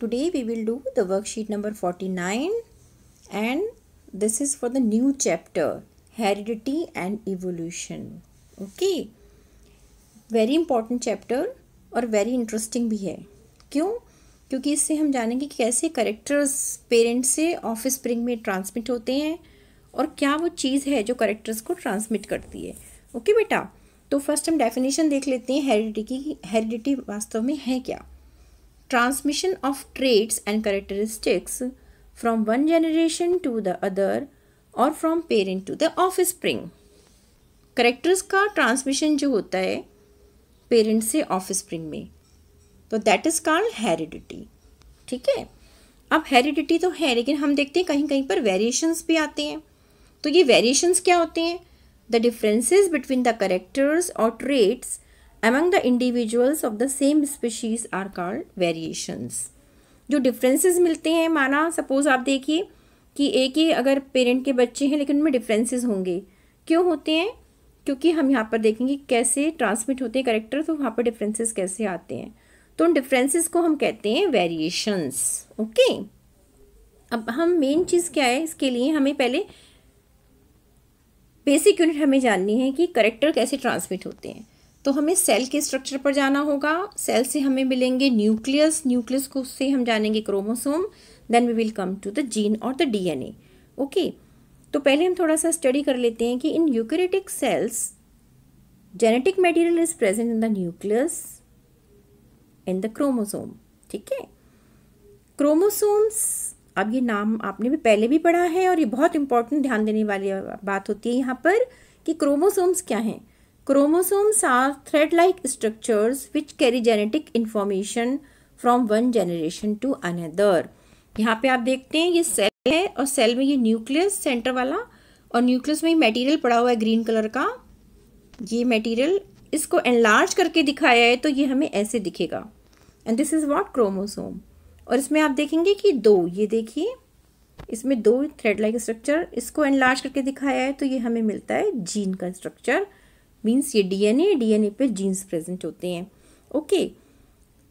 Today we will do the worksheet number 49 and this is for the new chapter Heredity and Evolution. Okay, very important chapter और very interesting भी है. क्यों? क्योंकि इससे हम जानेंगे कि कैसे करेक्टर्स पेरेंट्स से ऑफस्प्रिंग में ट्रांसमिट होते हैं और क्या वो चीज़ है जो करेक्टर्स को ट्रांसमिट करती है. ओके बेटा, तो फर्स्ट हम डेफिनेशन देख लेते हैं हेरिडिटी की. हेरिडिटी वास्तव में है क्या? Transmission of traits and characteristics from one generation to the other और from parent to the offspring. Characters का ट्रांसमिशन जो होता है पेरेंट से ऑफस्प्रिंग में, तो दैट इज कॉल्ड हेरिडिटी. ठीक है, अब हेरिडिटी तो है, लेकिन हम देखते हैं कहीं कहीं पर वेरिएशंस भी आते हैं. तो ये वेरिएशंस क्या होते हैं? The differences between the characters और traits among the individuals of the same species are called variations. जो डिफरेंसेस मिलते हैं, माना सपोज आप देखिए कि एक ही अगर पेरेंट के बच्चे हैं लेकिन उनमें डिफरेंसेस होंगे. क्यों होते हैं? क्योंकि हम यहाँ पर देखेंगे कैसे ट्रांसमिट होते हैं करेक्टर, तो वहाँ पर डिफरेंसेस कैसे आते हैं. तो उन डिफरेंसेस को हम कहते हैं वेरिएशंस. ओके, अब हम मेन चीज़ क्या है, इसके लिए हमें पहले बेसिक यूनिट हमें जाननी है कि करेक्टर कैसे ट्रांसमिट होते हैं. तो हमें सेल के स्ट्रक्चर पर जाना होगा. सेल से हमें मिलेंगे न्यूक्लियस, न्यूक्लियस को से हम जानेंगे chromosome, then we will come to the gene और द डीएनए. ओके, तो पहले हम थोड़ा सा स्टडी कर लेते हैं कि in eukaryotic cells genetic material is present in the nucleus in the chromosome. ठीक है, क्रोमोसोम्स, अब ये नाम आपने भी पहले भी पढ़ा है और ये बहुत इंपॉर्टेंट ध्यान देने वाली बात होती है यहाँ पर कि क्रोमोसोम्स क्या हैं. Chromosomes are thread-like structures which carry genetic information from one generation to another. यहाँ पे आप देखते हैं ये सेल है और सेल में ये न्यूक्लियस सेंटर वाला, और न्यूक्लियस में मटेरियल पड़ा हुआ है ग्रीन कलर का. ये मटेरियल इसको एनलार्ज करके दिखाया है तो ये हमें ऐसे दिखेगा, and this is what chromosome. और इसमें आप देखेंगे कि दो, ये देखिए इसमें दो थ्रेड लाइक स्ट्रक्चर, इसको एनलार्ज करके दिखाया है तो ये हमें मिलता है जीन का स्ट्रक्चर. मीन्स ये डीएनए पे जीन्स प्रेजेंट होते हैं. ओके,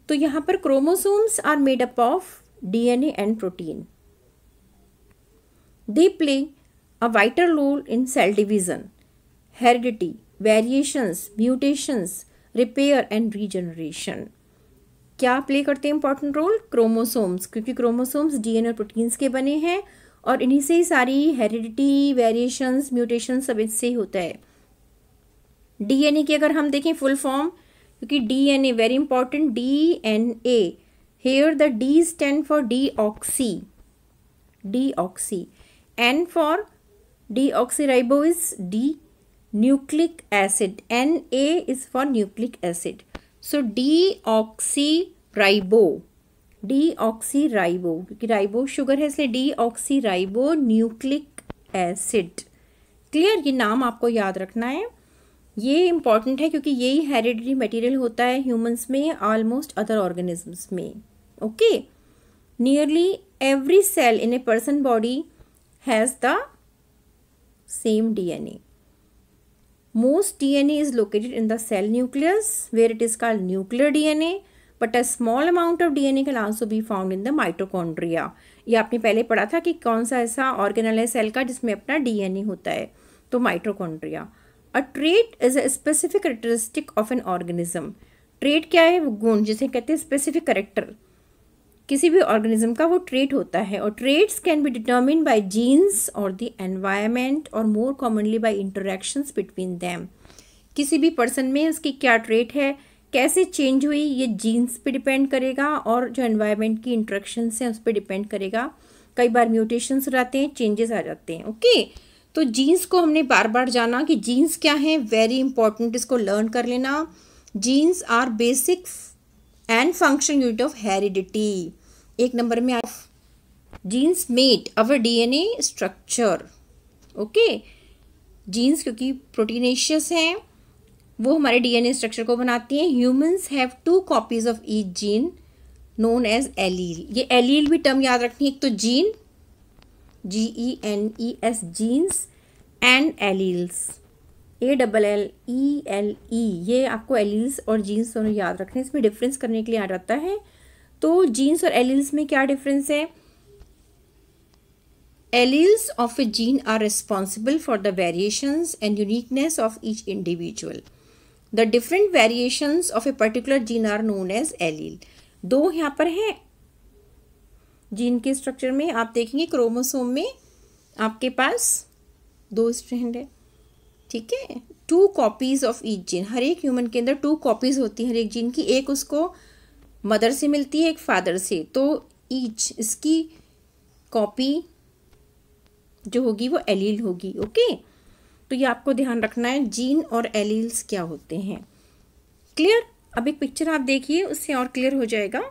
तो यहाँ पर chromosomes are made up of DNA and protein. They play a vital role in cell division, heredity, variations, mutations, repair and regeneration. क्या प्ले करते हैं इंपॉर्टेंट रोल? क्रोमोसोम्स, क्योंकि क्रोमोसोम्स डीएनए और प्रोटीन्स के बने हैं और इन्हीं से ही सारी हेरिडिटी, वेरिएशंस, म्यूटेशन सब इससे ही होता है. डीएनए की अगर हम देखें फुल फॉर्म, क्योंकि DNA very important, DNA, here the D stand for deoxy, deoxy, N for deoxyribo is D nucleic acid, N A is for nucleic acid. So deoxyribo, deoxyribo, क्योंकि राइबो शुगर है इसलिए deoxyribo nucleic acid. Clear? ये नाम आपको याद रखना है, ये इंपॉर्टेंट है क्योंकि यही हेरिडिटी मटेरियल होता है ह्यूमंस में, ऑलमोस्ट अदर ऑर्गेनिजम्स में. Okay, nearly every cell in a person body has the same DNA. Most DNA is located in the cell nucleus where it is called nuclear DNA, but a small amount of DNA can also be found in the mitochondria. ये आपने पहले पढ़ा था कि कौन सा ऐसा organelle है सेल का जिसमें अपना डीएनए होता है, तो mitochondria. A trait is a specific characteristic of an organism. Trait क्या है? वो गुण, जिसे कहते हैं स्पेसिफिक करेक्टर. किसी भी ऑर्गेनिज्म का वो ट्रेट होता है, और traits can be determined by genes और द एनवायरनमेंट और more commonly by interactions between them. किसी भी पर्सन में उसकी क्या ट्रेट है, कैसे चेंज हुई, ये जीन्स पे डिपेंड करेगा और जो एनवायरनमेंट की इंटरेक्शंस हैं उस पर डिपेंड करेगा. कई बार म्यूटेशंस हो जाते हैं, चेंजेस आ जाते हैं. ओके, तो जीन्स को हमने बार बार जाना कि जीन्स क्या है, वेरी इंपॉर्टेंट, इसको लर्न कर लेना. Genes are basic and function unit of heredity. एक नंबर में genes made our DNA structure. Okay, genes क्योंकि प्रोटीनेशियस हैं वो हमारे डीएनए स्ट्रक्चर को बनाती हैं. Humans have 2 copies of each gene known as allele. ये एलील भी टर्म याद रखनी है, एक तो gene, GENES, genes, and alleles, ALLELE, ये आपको एलील्स और जीन्स दोनों याद रखने. इसमें डिफरेंस करने के लिए आ जाता है तो जीन्स और एलील्स में क्या डिफरेंस है? Alleles of a gene are responsible for the variations and uniqueness of each individual. The different variations of a particular gene are known as allele. दो यहाँ पर हैं जीन के स्ट्रक्चर में, आप देखेंगे क्रोमोसोम में आपके पास 2 स्ट्रैंड है, ठीक है। 2 कॉपीज ऑफ ईच जीन, हर एक ह्यूमन के अंदर 2 कॉपीज होती हैं हर एक जीन की, एक उसको मदर से मिलती है, एक फादर से, तो ईच इसकी कॉपी जो होगी वो एलील होगी। ओके, तो ये आपको ध्यान रखना है, जीन और एलील्स क्या होते हैं। क्लियर? अब एक पिक्चर आप देखिए, उससे और क्लियर हो जाएगा।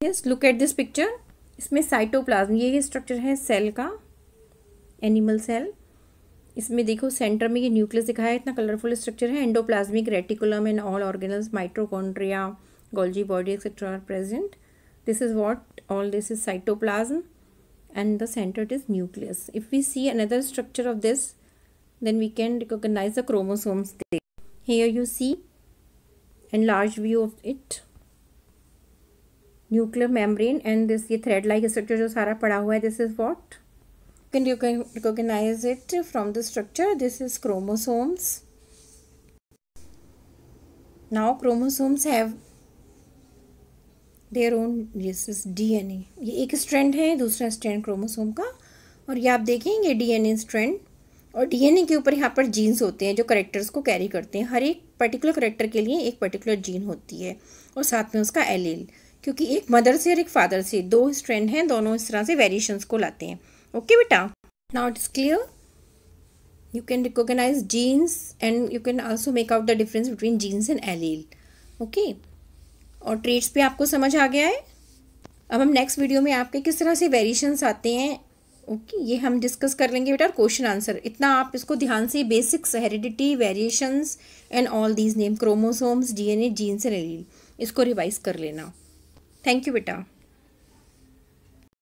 Yes, look at this picture. इसमें साइटोप्लाज्म, ये स्ट्रक्चर है सेल का, एनिमल सेल। इसमें देखो सेंटर में ये न्यूक्लियस दिखाया है, इतना कलरफुल स्ट्रक्चर है। Endoplasmic reticulum and all organelles, mitochondria, Golgi body etcetera are present. This is what all this is cytoplasm and the center it is nucleus. If we see another structure of this, then we can recognize the chromosomes there. Here you see enlarged view of it, nuclear membrane, and this ये thread like structure जो सारा पड़ा हुआ है, this is what you can recognize it from the structure. This is chromosomes. Now chromosomes have their own, this is DNA, ये एक strand है, दूसरा स्ट्रैंड क्रोमोसोम का, और ये आप देखेंगे डीएनए स्ट्रैंड, और डीएनए के ऊपर यहाँ पर जीन्स होते हैं जो करेक्टर्स को कैरी करते हैं। हर एक पर्टिकुलर करेक्टर के लिए एक पर्टिकुलर जीन होती है और साथ में उसका एलील, क्योंकि एक मदर से और एक फादर से 2 स्ट्रैंड हैं, दोनों इस तरह से वेरिएशंस को लाते हैं। ओके बेटा, now it is clear, you can recognise genes and you can also make out the difference between genes and allele. Okay, और ट्रेट्स पे आपको समझ आ गया है। अब हम नेक्स्ट वीडियो में आपके किस तरह से वेरिएशंस आते हैं, ओके, ये हम डिस्कस कर लेंगे बेटा। क्वेश्चन आंसर इतना आप इसको ध्यान से, basics, heredity, variations and all these name, chromosomes, DNA, genes and allele, इसको रिवाइज कर लेना। थैंक यू बेटा।